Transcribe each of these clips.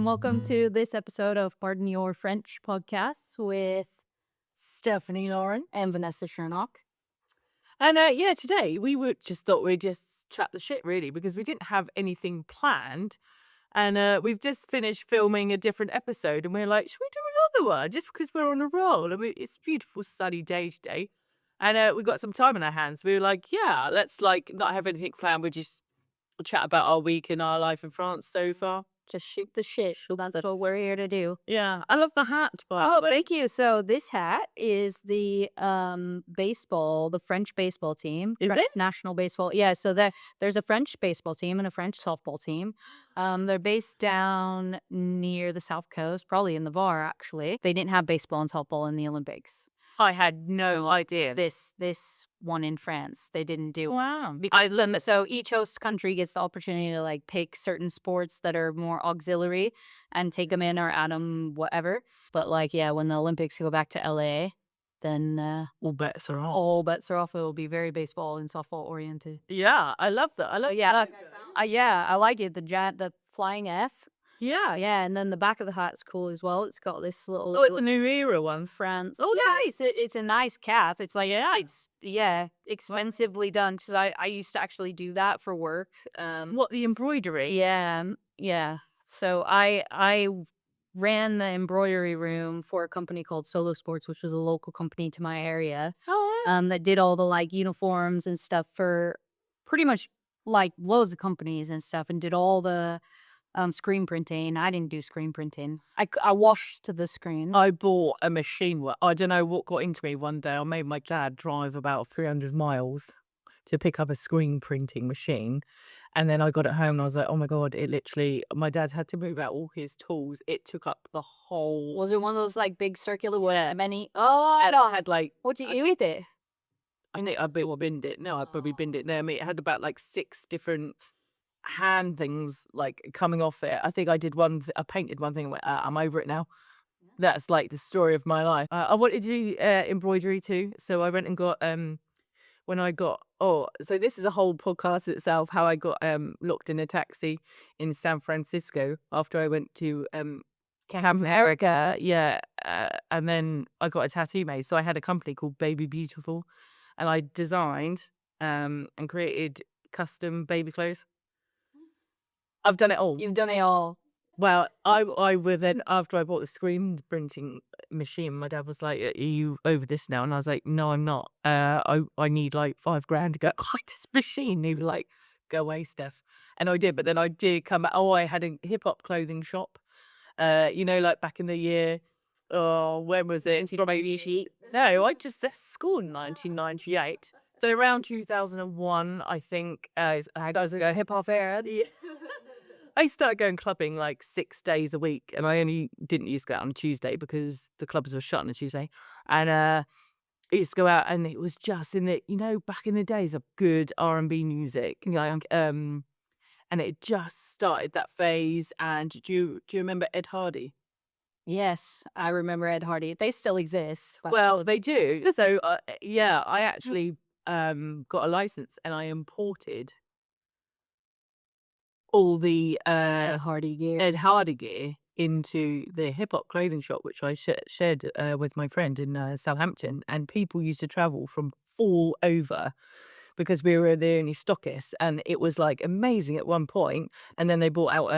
welcome to this episode of Pardon Your French podcast with Stephanie, Lauren. and Vanessa Shernock. And today thought we'd just chat the shit really because we didn't have anything planned. And we've just finished filming a different episode and we're like, should we do another one? Just because we're on a roll. I mean, it's a beautiful sunny day today. And we've got some time on our hands. We were like, yeah, let's like not have anything planned. We'll just chat about our week and our life in France so far. Just shoot the shit. That's what we're here to do. Yeah, I love the hat. Oh, thank you. So this hat is the French baseball team. Is it? National baseball. Yeah, so there's a French baseball team and a French softball team. They're based down near the South Coast, probably in the Var, actually. They didn't have baseball and softball in the Olympics. I had no idea. This one in France, they didn't do. Wow. So each host country gets the opportunity to like pick certain sports that are more auxiliary and take them in or add them, whatever. But like, yeah, when the Olympics go back to LA, then All bets are off. all bets are off. It will be very baseball and softball oriented. Yeah, I love that. I love I like it. The flying F. Yeah. Yeah, and then the back of the hat's cool as well. It's got this little. Oh, it's a new era one. France. Oh, nice. It's a nice cap. It's like, expensively done because I used to actually do that for work. What, the embroidery? Yeah. So I ran the embroidery room for a company called Solo Sports, which was a local company to my area. Oh, That did all the like uniforms and stuff for pretty much like loads of companies and stuff, and did all the screen printing. I didn't do screen printing. I washed the screen. I bought a machine. I don't know what got into me one day. I made my dad drive about 300 miles to pick up a screen printing machine. And then I got it home and I was like, oh my God, my dad had to move out all his tools. It took up the whole. Was it one of those like big circular many? Oh, and I had like. What did you eat with it? I think I binned it. No, I probably binned it. No, I mean, it had about like 6 different hand things like coming off it. I think I did I painted one thing and went, I'm over it now. That's like the story of my life. I wanted to do embroidery too, so I went and got so this is a whole podcast itself, how I got locked in a taxi in San Francisco after I went to Camp America. And then I got a tattoo made. So I had a company called Baby Beautiful and I designed and created custom baby clothes. I've done it all. You've done it all. Well, I would then, after I bought the screen printing machine, my dad was like, are you over this now? And I was like, no, I'm not. I need like $5,000 to go, this machine. And he was like, go away, Steph. And I did, but then I did come back. I had a hip hop clothing shop, like back in the year. Oh, when was it? No, I just left school in 1998. So around 2001, I think, I was a hip hop era. Yeah. I started going clubbing like 6 days a week, and I only didn't used to go out on a Tuesday because the clubs were shut on a Tuesday. And I used to go out, and it was just back in the days of good R&B music, and it just started that phase. And do you remember Ed Hardy? Yes, I remember Ed Hardy. They still exist. Well, they do. So I actually got a license, and I imported all the Ed Hardy gear into the hip hop clothing shop, which I shared with my friend in Southampton, and people used to travel from all over because we were the only stockists, and it was like amazing at one point. And then they bought out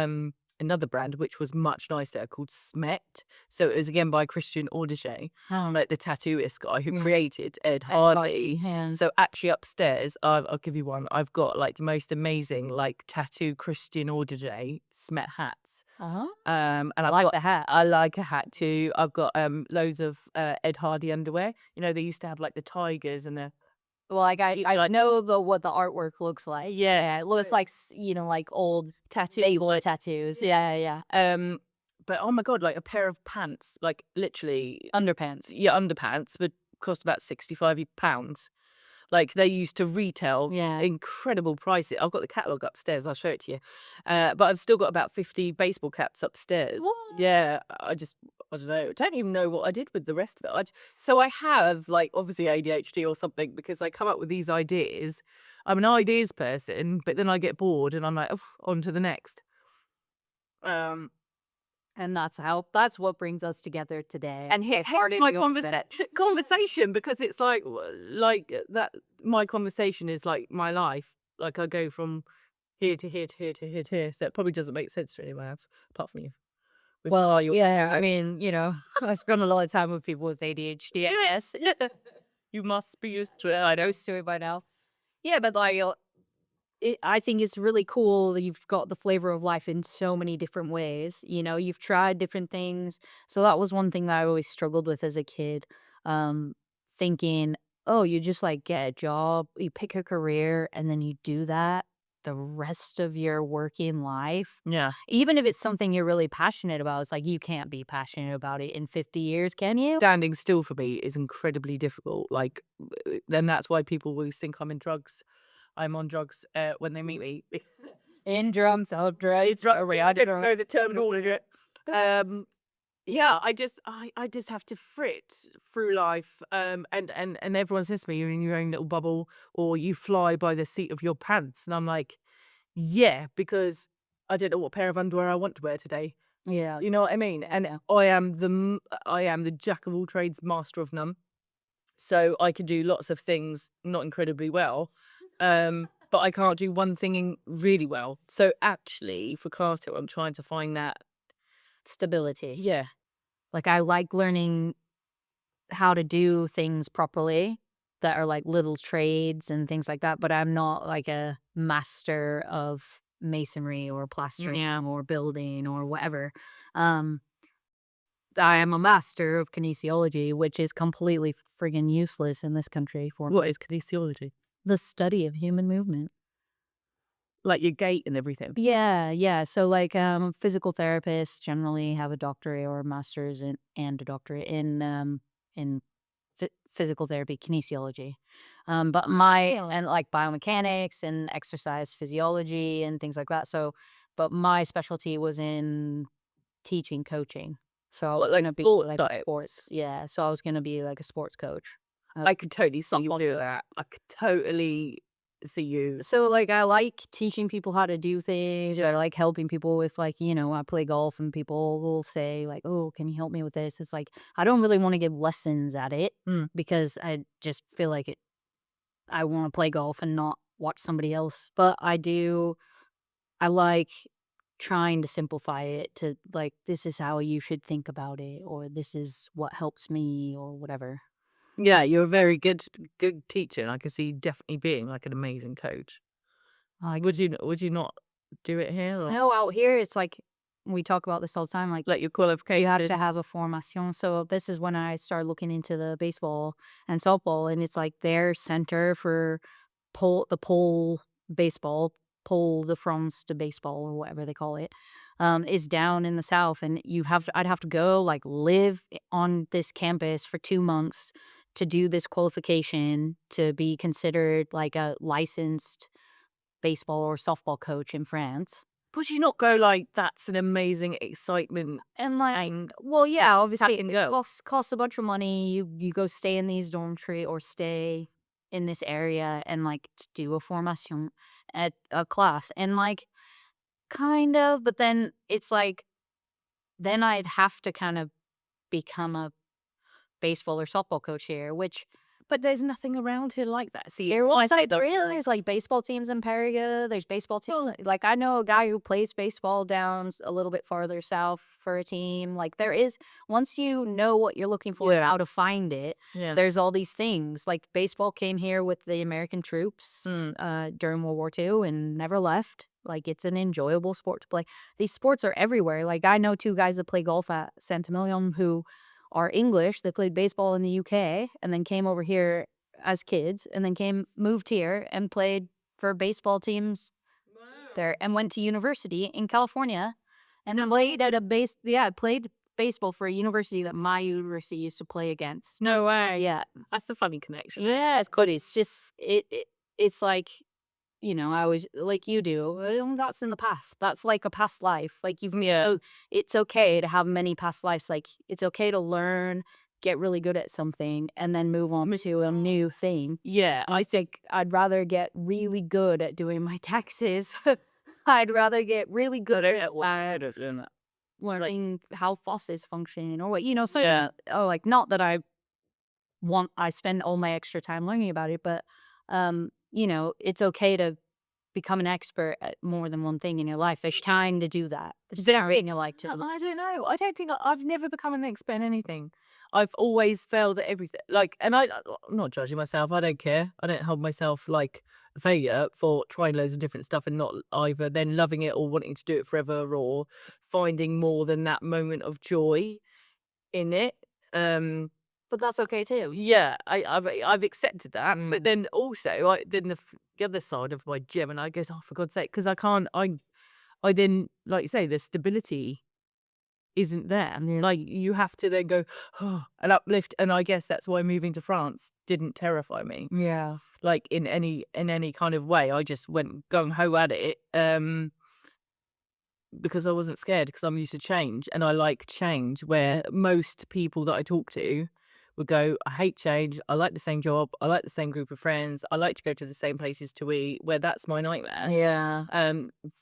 another brand which was much nicer called Smet. So it was again by Christian Audiche, like the tattooist guy who created Ed Hardy. So actually upstairs, I'll give you one. I've got like the most amazing like tattoo Christian Audiche Smet hats. And I like the hat. I like a hat too. I've got loads of Ed Hardy underwear. They used to have like the tigers and the. Well, like I know what the artwork looks like. Yeah, it looks like like old tattoos. Yeah. But oh my God, like a pair of pants, like literally Underpants. Yeah, underpants would cost about £65. Like they used to retail incredible prices. I've got the catalogue upstairs. I'll show it to you. But I've still got about 50 baseball caps upstairs. What? Yeah, I don't know. I don't even know what I did with the rest of it. So I have like obviously ADHD or something because I come up with these ideas. I'm an ideas person, but then I get bored and I'm like, on to the next. And that's what brings us together today. And here, My conversation, because it's like that. My conversation is like my life. Like I go from here to here to here to here to here. So it probably doesn't make sense for anyone else apart from you. Well, yeah, I mean, I spend a lot of time with people with ADHD. Yes, You must be used to it. I I know. used to it by now. Yeah, but like, I think it's really cool that you've got the flavor of life in so many different ways. You've tried different things. So that was one thing that I always struggled with as a kid. Um, Thinking, oh, you just like get a job, you pick a career, and then you do that the rest of your working life. Yeah. Even if it's something you're really passionate about, it's like you can't be passionate about it in 50 years, can you? Standing still for me is incredibly difficult. Like, then that's why people always think I'm in drugs. I'm on drugs when they meet me. In drums, out drugs. I didn't know the terminology. Yeah, I just have to frit through life. And everyone says to me, you're in your own little bubble, or you fly by the seat of your pants. And I'm like, yeah, because I don't know what pair of underwear I want to wear today. Yeah. You know what I mean? And Yeah. I am the jack of all trades, master of none. So I can do lots of things not incredibly well. But I can't do one thing really well. So actually, for Carter, I'm trying to find that. Stability. Yeah. Like, I like learning how to do things properly that are like little trades and things like that, but I'm not like a master of masonry or plastering or building or whatever. Um, I am a master of kinesiology, which is completely friggin' useless in this country for What is kinesiology? the study of human movement. Like your gait and everything. Yeah, yeah. So like physical therapists generally have a doctorate or a master's and a doctorate in physical therapy, kinesiology. But my and like biomechanics and exercise physiology and things like that. So but my specialty was in teaching coaching. So I was Like gonna be sports like type. sports. Yeah. So I was gonna be like a sports coach. I could totally see you do that. I could totally see you. So, like, I like teaching people how to do things. I like helping people with, like, I play golf and people will say, like, oh, can you help me with this? It's like, I don't really want to give lessons at it Mm. because I just feel like I want to play golf and not watch somebody else. But I like trying to simplify it to, like, this is how you should think about it, or this is what helps me, or whatever. Yeah, you're a very good teacher, and I can see you definitely being like an amazing coach. Like, Would you not do it here? Or no, out here, it's like, we talk about this all the time. Like, like your you qualification? have to have a formation. So this is when I started looking into the baseball and softball, and it's like their center for the pole baseball, pole de France de baseball or whatever they call it, is down in the south, and I'd have to go like live on this campus for 2 months to do this qualification to be considered like a licensed baseball or softball coach in France. Would you not go like that's an amazing excitement? And, like, well, yeah, obviously, it costs a bunch of money. You go stay in these dormitory or stay in this area and, like, do a formation at a class, and, like, kind of, but then it's like, then I'd have to kind of become a baseball or softball coach here, which But there's nothing around here like that. See, there's like baseball teams in Periga. There's baseball teams. Like, I know a guy who plays baseball down a little bit farther south for a team. Like, there is, once you know what you're looking for and how to find it, yeah. there's all these things. Like, baseball came here with the American troops during World War II and never left. Like, it's an enjoyable sport to play. These sports are everywhere. Like, I know two guys that play golf at Santamillion who are English. They played baseball in the UK and then came over here as kids and then moved here and played for baseball teams there and went to university in California and then played at played baseball for a university that my university used to play against. No way. Yeah. That's a funny connection. Yeah, it's good. It's just it's like, I always, like you do, that's in the past. That's like a past life. Like, it's okay to have many past lives. Like, it's okay to learn, get really good at something, and then move on to a new thing. Yeah. I think I'd rather get really good at doing my taxes. I'd rather get really good at doing that. learning how faucets function or what, you know, so Yeah. like not that I spend all my extra time learning about it, but you know, it's okay to become an expert at more than one thing in your life. There's time to do that. There's very you like to I don't know. I don't think I've never become an expert in anything. I've always failed at everything. Like, and I'm not judging myself. I don't care. I don't hold myself like a failure for trying loads of different stuff and not either then loving it or wanting to do it forever or finding more than that moment of joy in it. but that's okay too. Yeah, I've accepted that, but then also the other side of my Gemini goes, oh, for God's sake, because I can't. I then, like you say, the stability isn't there. Like you have to then go oh, and uplift, and I guess that's why moving to France didn't terrify me. Yeah. Like in any kind of way, I just went gung ho at it. Because I wasn't scared because I'm used to change and I like change where most people that I talk to would go, I hate change. I like the same job. I like the same group of friends. I like to go to the same places to eat where that's my nightmare. Yeah.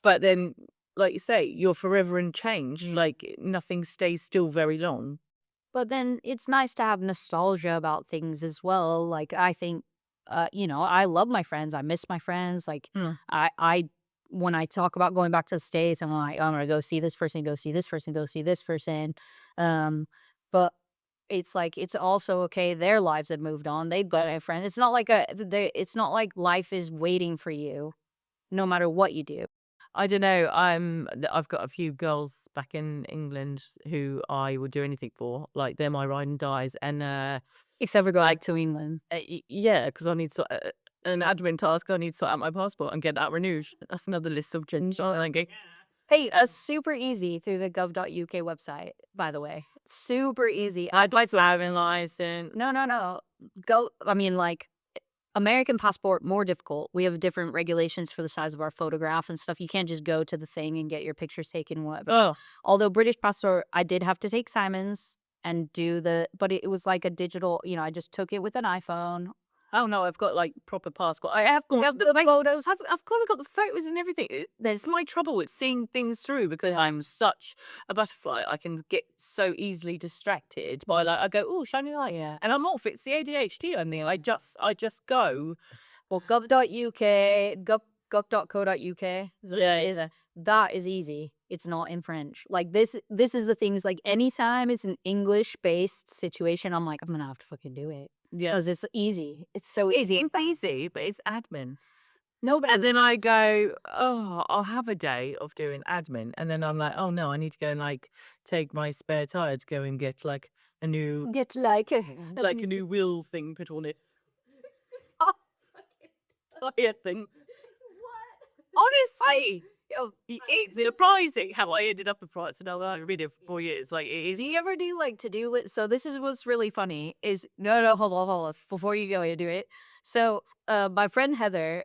But then, like you say, you're forever in change. Like nothing stays still very long. But then it's nice to have nostalgia about things as well. Like I think, you know, I love my friends. I miss my friends. Like Mm. I when I talk about going back to the States, I'm like, I'm gonna go see this person, go see this person, go see this person. But it's like it's also okay. Their lives have moved on. They've got a friend. It's not like it's not like life is waiting for you, no matter what you do. I don't know. I've got a few girls back in England who I would do anything for. Like they're my ride and dies, and Except for going to England. Yeah, because I need to an admin task. I need to sort out my passport and get that renewed. That's another list of ginger. Hey, super easy through the gov.uk website, by the way. Super easy. I'd like to have a license. No. Go, I mean, like, American passport, more difficult. We have different regulations for the size of our photograph and stuff. You can't just go to the thing and get your pictures taken, whatever. Oh, Although British passport, I did have to take Simon's and do but it was like a digital, you know, I just took it with an iPhone. oh no, I've got like proper passport. I have got Have the the photos. I've kind of got the photos and everything. There's my trouble with seeing things through because I'm such a butterfly. I can get so easily distracted by like I go, oh, shiny light, Yeah. and I'm off. It's the ADHD. I mean, I just go. Well, gov.uk, gov.co.uk, Yeah, that is easy. It's not in French. Like this is the things like anytime it's an English based situation, I'm like, I'm gonna have to fucking do it. yeah. Because it's easy. It's so easy. It's easy, but it's admin. No, but And then I go, oh, I'll have a day of doing admin. And then I'm like, oh no, I need to go and like take my spare tire to go and get like a new, get like like a new wheel thing put on it. Tire thing. Honestly, it's surprising how I ended up in France and I've been here for 4 years. Like it is. Do you ever do like to-do list? So this is what's really funny is no, hold on. Before you go, you do it. So my friend Heather,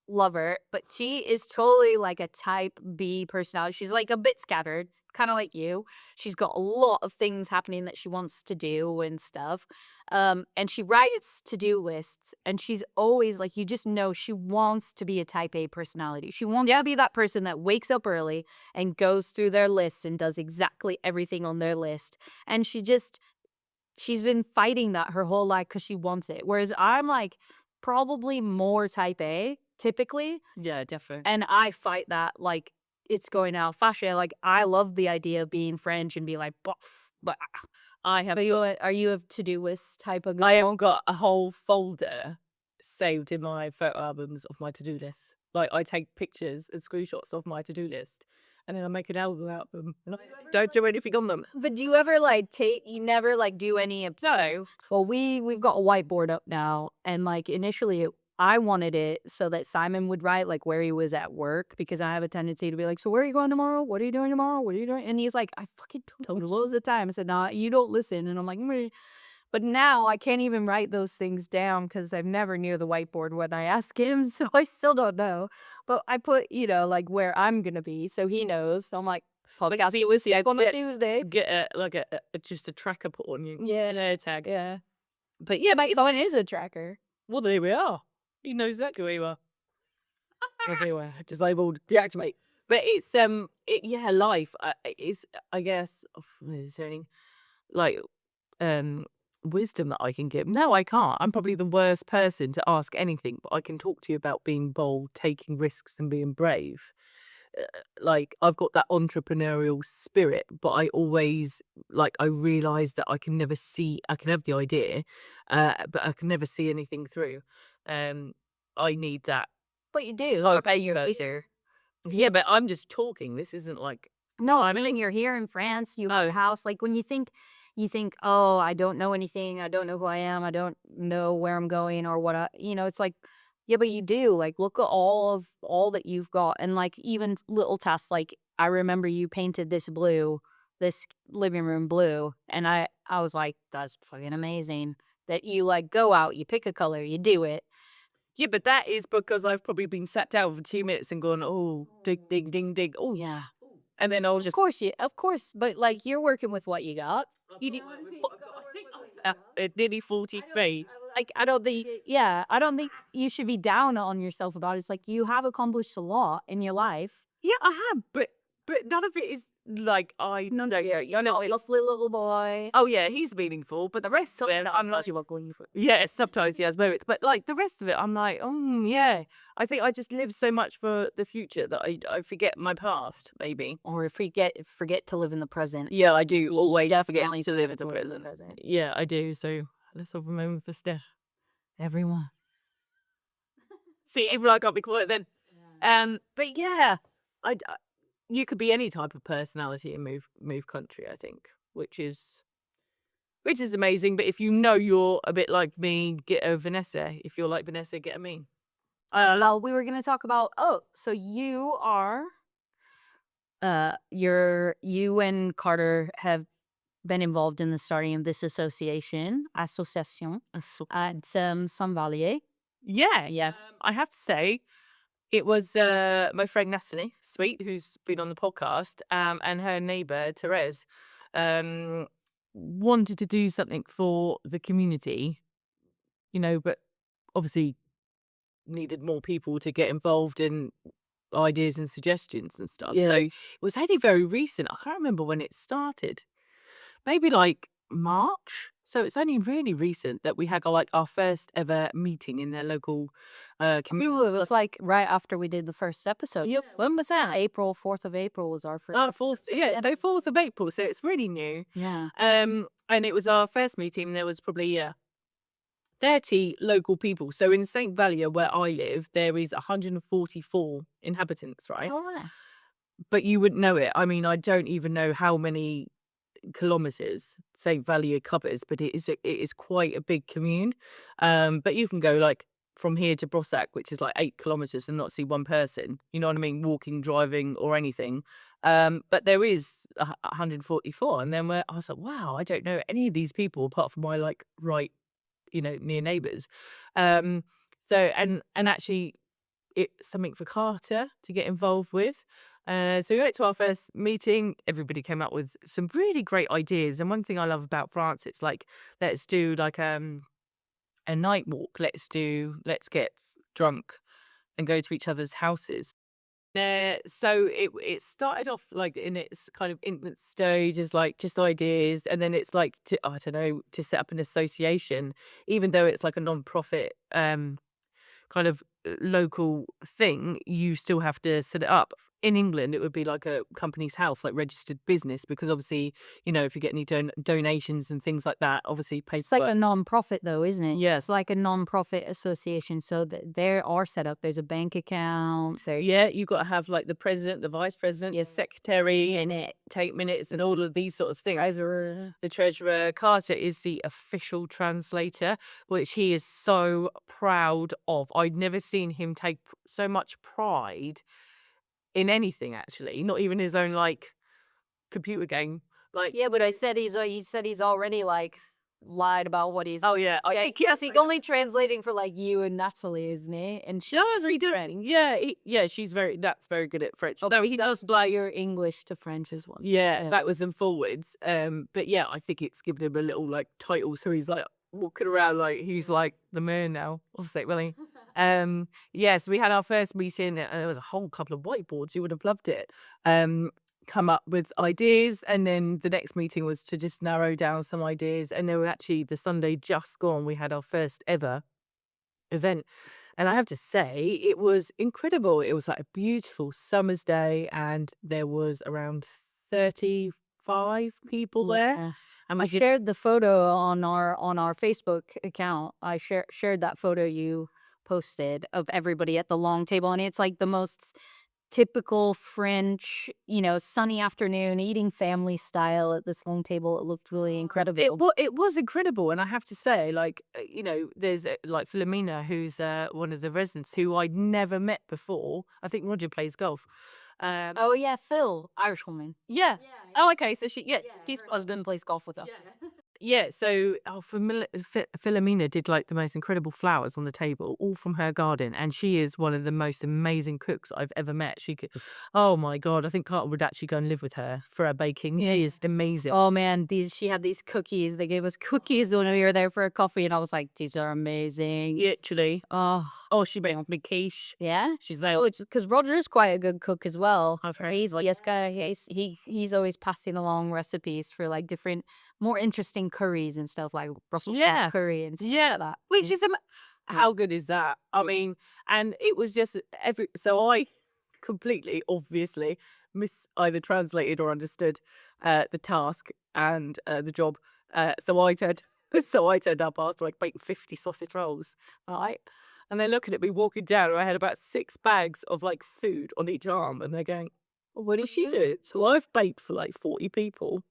love her, but she is totally like a type B personality. She's like a bit scattered, kind of like you. She's got a lot of things happening that she wants to do and stuff. And she writes to-do lists, and she's always like, you just know she wants to be a type A personality. She wants to be that person that wakes up early and goes through their lists and does exactly everything on their list. And she's been fighting that her whole life because she wants it. Whereas I'm like probably more type A typically, Yeah, definitely. and I fight that like it's going out of fashion. Like I love the idea of being French and be like, "Boff," but I have. are you a to-do list type of I have got a whole folder saved in my photo albums of my to-do list. Like I take pictures and screenshots of my to-do list, and then I make an album out of them. And I don't do anything on them. But do you ever like you never like do any of No. Well, we've got a whiteboard up now, and like initially I wanted it so that Simon would write like where he was at work because I have a tendency to be like, so where are you going tomorrow? What are you doing tomorrow? What are you doing? And he's like, I fucking told you loads of times. I said, nah, you don't listen. And I'm like, "Meh." But now I can't even write those things down because I'm never near the whiteboard when I ask him, so I still don't know. But I put, you know, like where I'm gonna be, so he knows. So I'm like, probably I'll see you on Tuesday. Get just a tracker put on you. Yeah, No tag. yeah. But yeah, my phone is a tracker. Well, there we are. He knows exactly where you are. As they were just labeled deactivate. But it's yeah, life is, I guess, is there any like wisdom that I can give? No, I can't. I'm probably the worst person to ask anything, but I can talk to you about being bold, taking risks, and being brave. Like I've got that entrepreneurial spirit, but I always I realize that I can have the idea, but I can never see anything through. Um, I need that. But you do. I bet you're later. Yeah, but I'm just talking. This isn't like No, I mean, you're here in France, you have a house. Like when you think, oh, I don't know anything. I don't know who I am. I don't know where I'm going or what it's like, yeah, but you do. Like, look at all that you've got. And like, even little tasks, like, I remember you painted this living room blue. And I was like, that's fucking amazing that you like go out, you pick a color, you do it. yeah, but that is because I've probably been sat down for 2 minutes and gone, oh, dig, dig, ding, dig. Oh, Yeah. and then I'll Of just course of course, but like you're working with what you got. You do, at nearly 43. like I don't think yeah, I don't think you should be down on yourself about it. It's like you have accomplished a lot in your life. Yeah, I have, but none of it is like No, you're not a little boy. oh yeah, he's meaningful, but the rest of it, I'm not. Yeah, sometimes he has moments, but like the rest of it, I'm like, oh yeah. I think I just live so much for the future that I forget my past, maybe. Or forget to live in the present. Yeah, I do always Definitely forget to live in the present. Yeah, I do. So let's have a moment for Steph. Everyone. See, even I can't be quiet then. But yeah, you could be any type of personality and move country. I think, which is amazing. But if you know you're a bit like me, get a Vanessa. If you're like Vanessa, get a me. Well, we were gonna talk about so you are you and Carter have been involved in the starting of this association at Saint-Vallier. Yeah, yeah. I have to say, it was my friend Natalie, sweet, who's been on the podcast, and her neighbour Therese, wanted to do something for the community, but obviously needed more people to get involved in ideas and suggestions and stuff. Yeah. So it was only very recent. I can't remember when it started. Maybe like March. So it's only really recent that we had our first ever meeting in their local community. It was like right after we did the first episode. Yep. When was that? 4th of April was our first. Oh, 4th, yeah, no, 4th of April. So it's really new. Yeah. And it was our first meeting. There was probably 30 local people. So in St. Vallier, where I live, there is 144 inhabitants, right? All right. But you wouldn't know it. I mean, I don't even know how many kilometers St. Vallier covers, but it is quite a big commune. But you can go like from here to Baaaaaack, which is like 8 kilometers, and not see one person. You know what I mean? Walking, driving, or anything. But there is 144, and then I was like, wow, I don't know any of these people apart from my near neighbours. So and actually, it's something for Carter to get involved with. So we went to our first meeting. Everybody came up with some really great ideas. And one thing I love about France, it's like, let's do like a night walk. Let's get drunk and go to each other's houses. So it started off like in its kind of infant stage as like just ideas, and then it's like to set up an association, even though it's like a non-profit kind of local thing, you still have to set it up. In England, it would be like a company's house, like registered business, because obviously, if you get any donations and things like that, obviously paperwork. It's like a non-profit though, isn't it? Yes. It's like a non-profit association. So there are set up. There's a bank account. Yeah, you've got to have like the president, the vice president, your secretary, and take minutes and all of these sorts of things. The treasurer. Carter is the official translator, which he is so proud of. I'd never seen him take so much pride in anything, actually, not even his own like computer game. Like, yeah, but he said he's already like lied about what he's. oh yeah, Yes, he's only translating for like you and Natalie, isn't he? And she knows redoing. Yeah, that's very good at French. Although he does apply your English to French as well. Yeah, backwards and forwards. But yeah, I think it's given him a little like title, so he's like walking around like he's like the man now of St. Willie. Yes, we had our first meeting. There was a whole couple of whiteboards. You would have loved it. Come up with ideas, and then the next meeting was to just narrow down some ideas. And there were actually the Sunday just gone. We had our first ever event, and I have to say it was incredible. It was like a beautiful summer's day, and there was around 35 people there. Yeah. And I we did shared the photo on our Facebook account. I shared that photo you posted of everybody at the long table, and it's like the most typical French, sunny afternoon, eating family style at this long table. It looked really incredible. it was incredible, and I have to say, like, there's like Philomena, who's one of the residents who I'd never met before. I think Roger plays golf. Oh yeah, Phil, Irish woman. Yeah. Oh, okay. So she's husband plays golf with her. Yeah, so Philomena did like the most incredible flowers on the table, all from her garden, and she is one of the most amazing cooks I've ever met. She could, oh my God, I think Carter would actually go and live with her for her baking. She is amazing. Oh man, she had these cookies. They gave us cookies when we were there for a coffee, and I was like, these are amazing. Literally. Oh, She made me quiche. yeah. She's like, Oh, it's because Roger's quite a good cook as well. I've heard. He's like, yes, guy. He's always passing along recipes for like different, more interesting curries and stuff like Brussels sprout curry and stuff like that. Which is how good is that? I mean, and it was just so I completely, obviously, either translated or understood the task and the job. So I turned up after like baked 50 sausage rolls, right? And they're looking at me walking down, and I had about 6 bags of like food on each arm, and they're going, "What did she do?" So I've baked for like 40 people,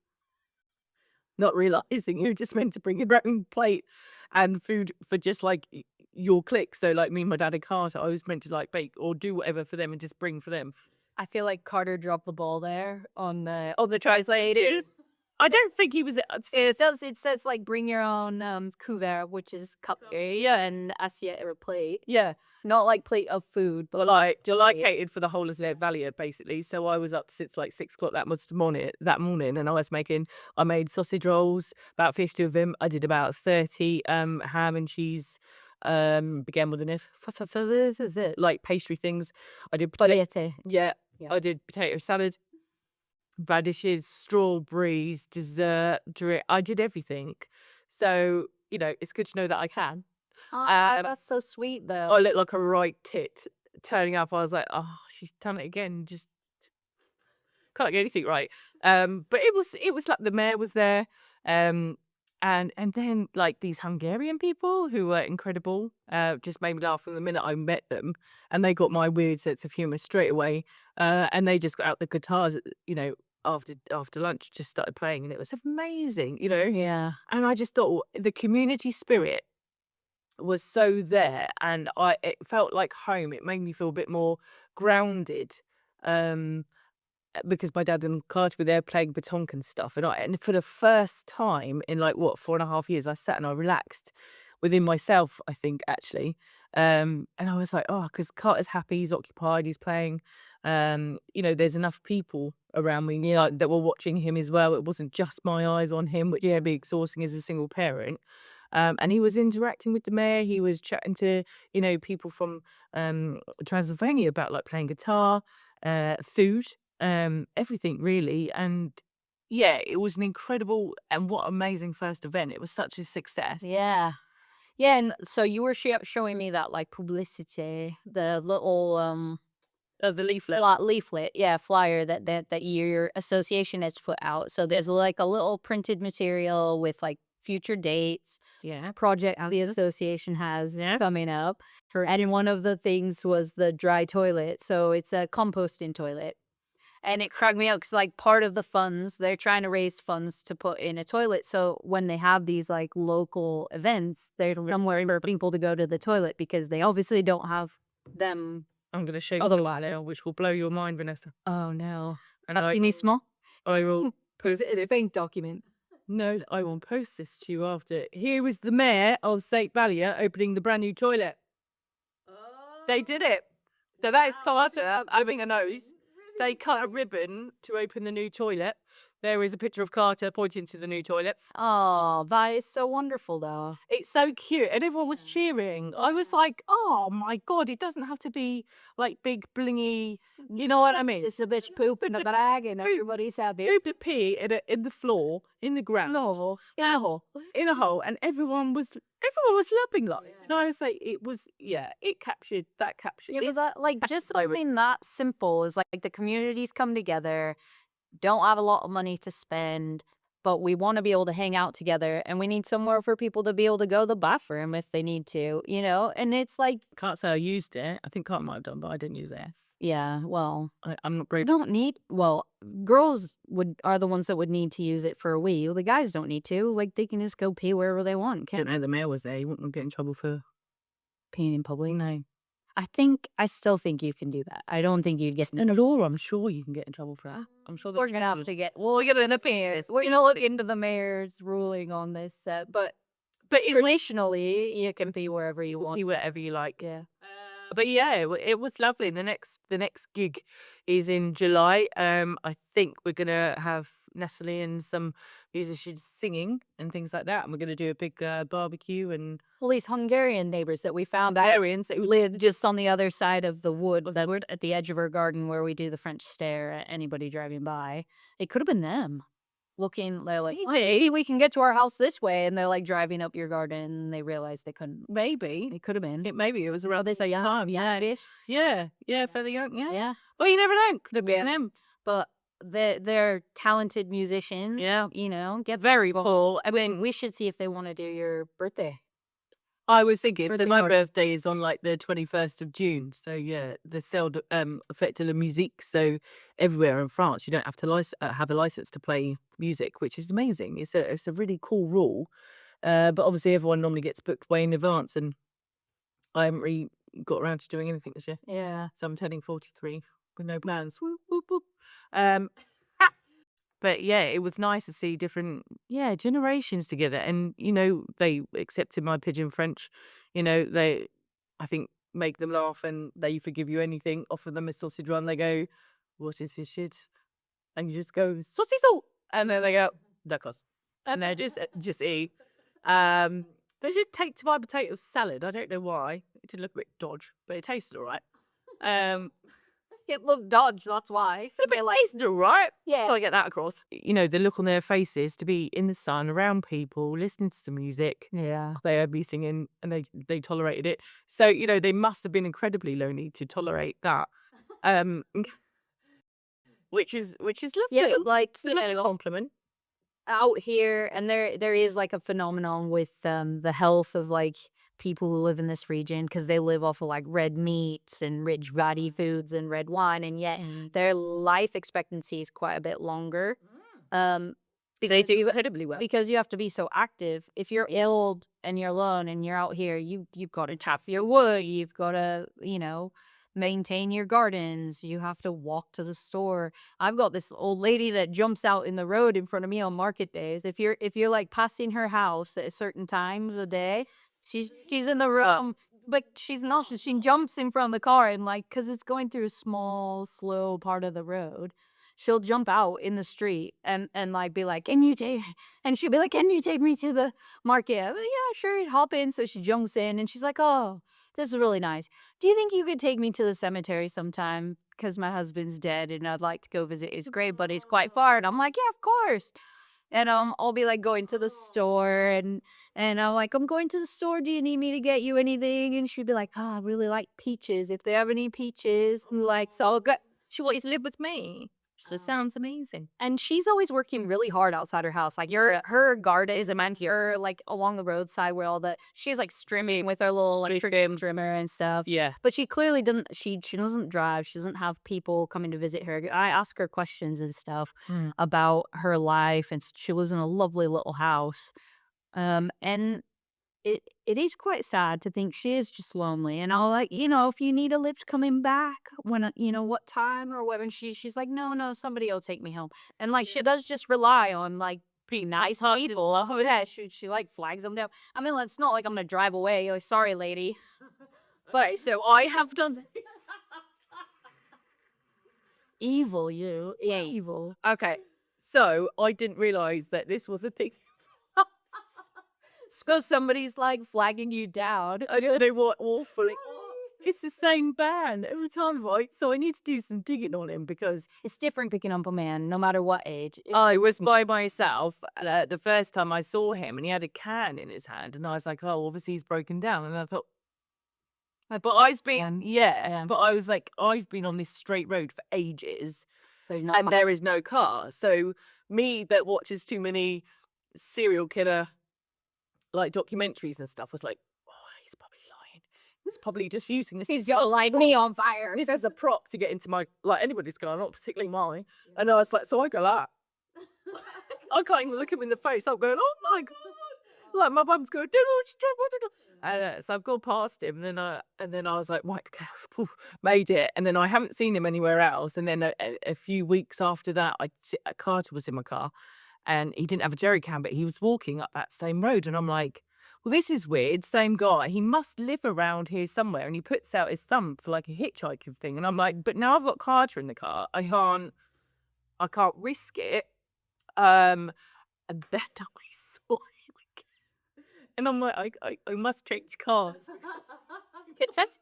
not realizing you're just meant to bring your own plate and food for just like your clique. So like me, my dad, and Carter, I was meant to like bake or do whatever for them and just bring for them. I feel like Carter dropped the ball there on the translator. I don't think he was. It says like bring your own couvert, which is cutlery, and assiette or plate. Yeah, Not like plate of food, but like catered for the whole of their valley basically. So I was up since like 6 o'clock that morning, and I made sausage rolls, about 50 of them. I did about 30 ham and cheese. Began with an F, like pastry things. I did yeah. I did potato salad, radishes, strawberries, dessert, drink. I did everything. So, it's good to know that I can. That's so sweet though. I looked like a right tit turning up. I was like, oh, she's done it again. Just can't get anything right. But it was like the mayor was there. And then like these Hungarian people who were incredible, just made me laugh from the minute I met them, and they got my weird sense of humor straight away. And they just got out the guitars, after lunch, just started playing, and it was amazing, Yeah. And I just thought the community spirit was so there, and it felt like home. It made me feel a bit more grounded. Because my dad and Carter were there playing batonk and stuff, and for the first time in like 4.5 years, I sat and I relaxed within myself, I think, actually. And I was like, oh, because Carter's happy, he's occupied, he's playing. There's enough people around me, that were watching him as well. It wasn't just my eyes on him, which can be exhausting as a single parent. And he was interacting with the mayor. He was chatting to, people from Transylvania about like playing guitar, food, everything really. And yeah, it was an incredible and what amazing first event. It was such a success. Yeah. Yeah, and so you were showing me that like publicity, the little The leaflet. leaflet, yeah, flyer that your association has put out. So there's like a little printed material with like future dates, project the association has coming up. And one of the things was the dry toilet. So it's a composting toilet. And it cracked me up because, like, part of the funds, they're trying to raise funds to put in a toilet. So when they have these, like, local events, there's somewhere for people to go to the toilet because they obviously don't have them. I'm going to show you a now, which will blow your mind, Vanessa. Oh, no. And You need small? I will Post it in a bank document. No, I will post this to you after. Here is the mayor of St. Ballier opening the brand new toilet. They did it. So that is Carter having a nose. They cut a ribbon to open the new toilet. there is a picture of Carter pointing to the new toilet. Oh, that is so wonderful, though. It's so cute, and everyone was cheering. I was like, "Oh my god, it doesn't have to be like big blingy." You know what I mean? Just a bitch poop in a bag and everybody's happy. Poop pee in the floor, in the ground, No, yeah, in a hole, and everyone was loving life. And I was like, it captured that captured. Is that like just something that simple is like the communities come together, don't have a lot of money to spend, but we want to be able to hang out together and we need somewhere for people to be able to go to the bathroom if they need to, you know? And it's like, Can't say I used it. I think Carter might have done, but I didn't use it. yeah, well, I'm not you brave. don't need, well, girls are the ones that would need to use it for a wee. The guys don't need to. Like, they can just go pee wherever they want. I Can't didn't know the mayor was there. You wouldn't get in trouble for pee in public. no. I still think you can do that. I don't think you'd get In a law, I'm sure you can get in trouble for that. I'm sure we're gonna have to get we'll get an opinion. We're gonna look into the mayor's ruling on this, but traditionally you can be wherever you want. be whatever you like. Yeah. But yeah, it was lovely. The next gig is in July. I think we're gonna have Natalie and some musicians singing and things like that, and we're gonna do a big barbecue and Well, these Hungarian neighbors that we found out Hungarians who live just on the other side of the wood that we're at the edge of our garden where we do the French stare at anybody driving by. It could have been them. Looking, they're like, hey, we can get to our house this way, and they're like driving up your garden, and they realized they couldn't. maybe It could have been. maybe it was around this time. Yeah, fairly young. Yeah. Yeah. Well, you never know. Could have been them. But they're talented musicians. Yeah. You know, get Very cool. I mean, we should see if they want to do your birthday. I was thinking Birthday my party. birthday is on like the 21st of June. So yeah, the Celle de Fête de la Musique. So everywhere in France, you don't have to have a license to play music, which is amazing. It's a really cool rule. But obviously everyone normally gets booked way in advance, and I haven't really got around to doing anything this year. Yeah. So I'm turning 43 with no plans. Whoop, whoop, whoop. But yeah, it was nice to see different generations together, and they accepted my pidgin French. They, I think, make them laugh, and they forgive you anything. Offer them a sausage run, they go, "What is this shit?" And you just go, "Saucisson," and then they go, "D'accord," and they just eat. They should take to my potato salad. I don't know why. It did look a bit dodge, but it tasted all right. It looked dodge, that's why. But it tasted all right. Yeah. I get that across. The look on their faces to be in the sun, around people, listening to the music. Yeah. They heard me singing, and they tolerated it. So they must have been incredibly lonely to tolerate that. Which is lovely. Yeah, but like, It's a compliment. out here, and there is like a phenomenon with the health of like people who live in this region because they live off of like red meats and rich fatty foods and red wine, and yet their life expectancy is quite a bit longer. They do incredibly well. Because you have to be so active. If you're ill and you're alone and you're out here, you've got to chop your wood, you've got to maintain your gardens, you have to walk to the store. I've got this old lady that jumps out in the road in front of me on market days. If you're like passing her house at certain times of day, she's in the room, but she's not. She jumps in front of the car and like, because it's going through a small, slow part of the road, she'll jump out in the street and like be like, "Can you take?" And she'll be like, "Can you take me to the market?" I'm like, "Yeah, sure." Hop in. So she jumps in and she's like, "Oh, this is really nice. Do you think you could take me to the cemetery sometime? Because my husband's dead and I'd like to go visit his grave, but he's quite far." And I'm like, "Yeah, of course." And I'll be like going to the store and I'm like, "I'm going to the store. Do you need me to get you anything?" And she'd be like, "Oh, I really like peaches. If they have any peaches," and like, so I'll go. She wants to live with me. So sounds amazing. And she's always working really hard outside her house. Like her garden is a man here, like along the roadside where she's like trimming with her little electric trimmer and stuff. Yeah. But she clearly doesn't. She doesn't drive. She doesn't have people coming to visit her. I ask her questions and stuff about her life, and she lives in a lovely little house. And it is quite sad to think she is just lonely. And I'll like, if you need a lift coming back, when what time or what, and she's like, no, somebody will take me home. And like she does just rely on like pretty nice people. Oh yeah, she like flags them down. I mean, it's not like I'm gonna drive away. Oh, sorry, lady. But so I have done this. Evil, you. Yeah, evil. Okay. So I didn't realise that this was a thing. So somebody's like flagging you down. I know they were awful. It's the same band every time, right? So I need to do some digging on him because It's different picking up a man, no matter what age. I was by myself the first time I saw him, and he had a can in his hand, and I was like, "Oh, obviously he's broken down." And I thought, but I've been, but I was like, I've been on this straight road for ages, and there is no car. So me that watches too many serial killer like documentaries and stuff was like, oh, he's probably lying. He's probably just using this. He's gonna light me on fire. This as a prop to get into my like anybody's car, not particularly mine. And I was like, so I go like, I can't even look him in the face. I'm going, oh my god. Like my mum's going, and so I've gone past him, and then I was like, right, okay, made it, and then I haven't seen him anywhere else. And then a few weeks after that, Carter was in my car, and he didn't have a jerry can, but he was walking up that same road, and I'm like, well, this is weird. Same guy, he must live around here somewhere, and he puts out his thumb for like a hitchhiking thing, and I'm like, but now I've got Carter in the car, I can't risk it. And then I saw him again. And I'm like, I must change cars. It's just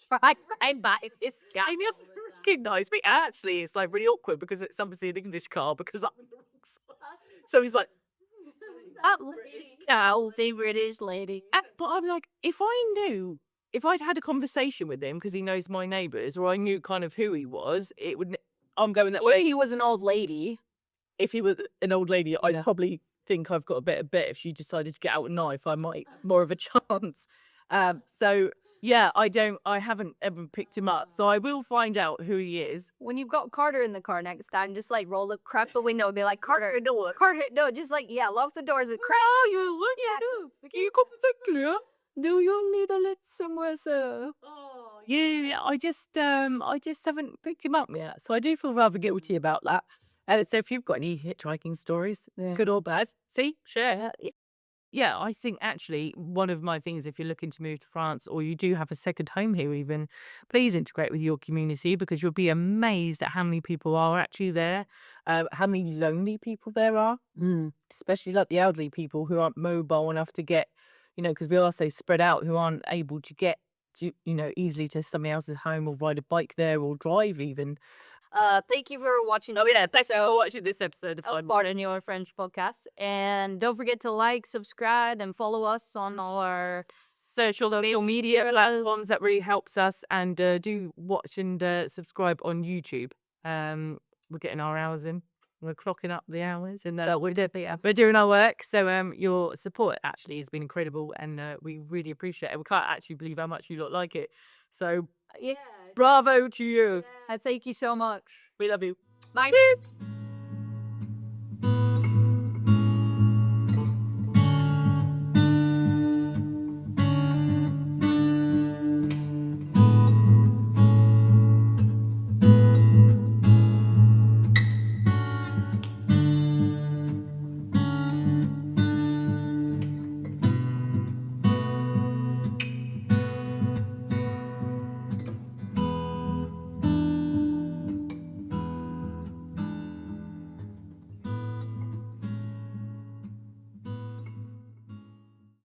right by this guy. He doesn't recognise me. Actually, it's like really awkward because it's obviously an English car because I'm on the wrong side. So he's like, Oh, the British lady. but I'm like, if I'd had a conversation with him because he knows my neighbours, or I knew kind of who he was, it would. I'm going that Or way. he was an old lady. If he was an old lady, I'd probably think I've got a better bet. If she decided to get out a knife, I might more of a chance. So yeah, I haven't ever picked him up. So I will find out who he is. When you've got Carter in the car next time, just like roll the crap the window and be like, Carter, no, just like, yeah, lock the doors and crap. Oh, you come clear. Do you need a lift somewhere, sir? Oh, yeah. I just haven't picked him up yet. So I do feel rather guilty about that. So if you've got any hitchhiking stories, good or bad, share. Yeah, I think actually one of my things, if you're looking to move to France or you do have a second home here even, please integrate with your community because you'll be amazed at how many people are actually there, how many lonely people there are, especially like the elderly people who aren't mobile enough to get, because we are so spread out, who aren't able to get to, easily to somebody else's home or ride a bike there or drive even. Thank you for watching. Oh yeah, thanks for watching this episode of Pardon Your French podcast. And don't forget to like, subscribe, and follow us on all our social media platforms. That really helps us. And do watch and subscribe on YouTube. We're getting our hours in. We're clocking up the hours, and we're doing our work. So your support actually has been incredible, and we really appreciate it. We can't actually believe how much you lot like it. So yeah, bravo to you. thank you so much. We love you. Bye. Cheers.